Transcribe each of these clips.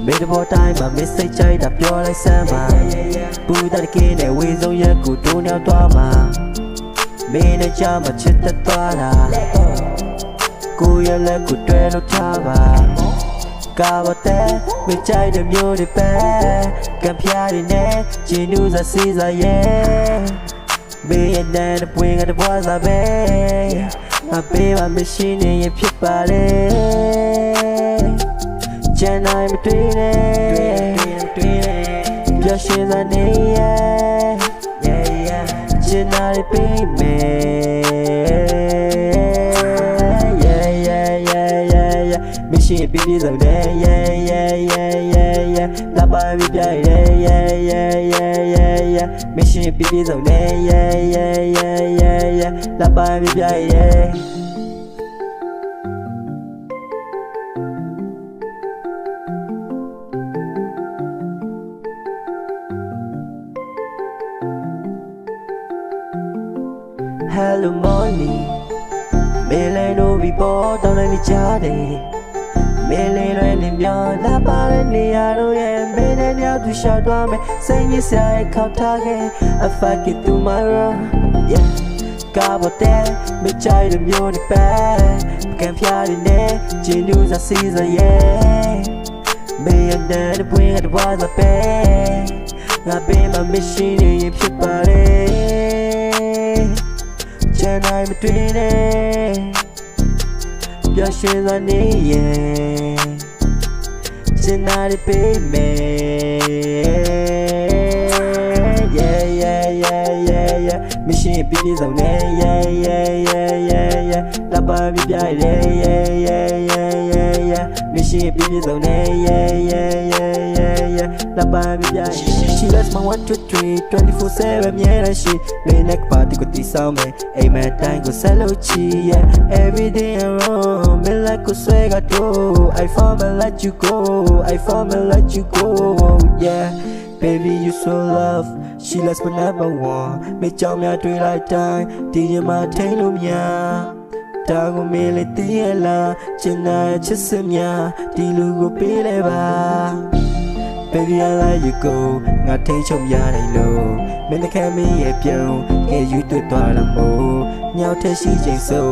Made the time mà miss say chơi đạp cho lại xem mà bùi ta kia này quy dấu nhớ của tôi neo toa mà mình nên cho mà chết ta toa là cô yêu lên của tôi nó cha và cả bao té mình chơi đêm nhiều để bé cầm pia đi nè chỉ nu ra xí ra yeah bây giờ này nó quên cái đó ra bé mà bé mà mình xin đi em biết bà đấy chân ai mới tuy nè giờ xin ra nè chân ai bị mẹ mình xin biết đi rồi nè là bài biết chạy nè mình xin biết đi rồi nè là bài biết chạy Hello morning, mẹ lại đâu bị bỏ tao lại đi cha đi, mẹ lại nói niềm nhỏ đã bao lần đi à đâu em bên em nhau tu sao đó mẹ say như say khóc thà ghé, I fuck it tomorrow, yeah, cả bao té mẹ chạy đầm vô đi bé, kèm theo đi nè, chỉ nu ra xí ra yeah, mẹ anh đã được quên hết quá rồi bé, ngã bên mà mẹ xin đi em biết bao đấy. Chân ai mới tuy nè giờ xin ra nè chân ai đi bị mẹ mình xin biết đi rồi nè là ba biết dài mình xin biết đi rồi nè là ba biết dài. She loves my 1, 2, 3, 24/7 yeah that shit. Late night party có tí sao mẹ, ay mẹတိုင်းကိုဆက်လို့ချီ yeah. Every day I'm wrong, me likeကိုဆွဲကတော့ I fall and let you go, I fall and let you go, yeah. Baby you so love, she loves my number one. မေကြောင်များတွေ့လိုက်တိုင်းဒီညမှာထိန်လို့များတာကိုမင်းလေးတည်ရလားချင်တဲ့ချစ်စမြဒီလူကိုပေးလဲပါ Baby I let you go ငါထိန်ချုံရတယ်လို့မင်းတခဲမင်းရဲ့ပြုံးငယ်ယူတွေ့သွားလို့မို့ညောင်ထက်ရှိချိန်ဆို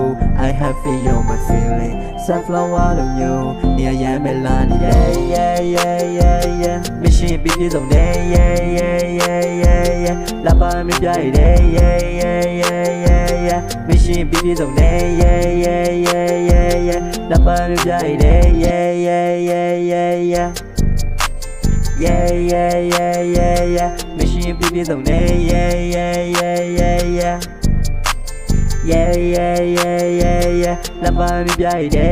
I have feel your my feeling sunflower လို့မျိုးနေရမ်းမလာနေ yeah မရှိပြီးပြဆုံးနေ yeah လာပါမပြည့်တယ် yeah မရှိပြီးပြဆုံးနေ yeah လာပါမပြည့်တယ် yeah Machine baby don't yeah La ba mi bia ide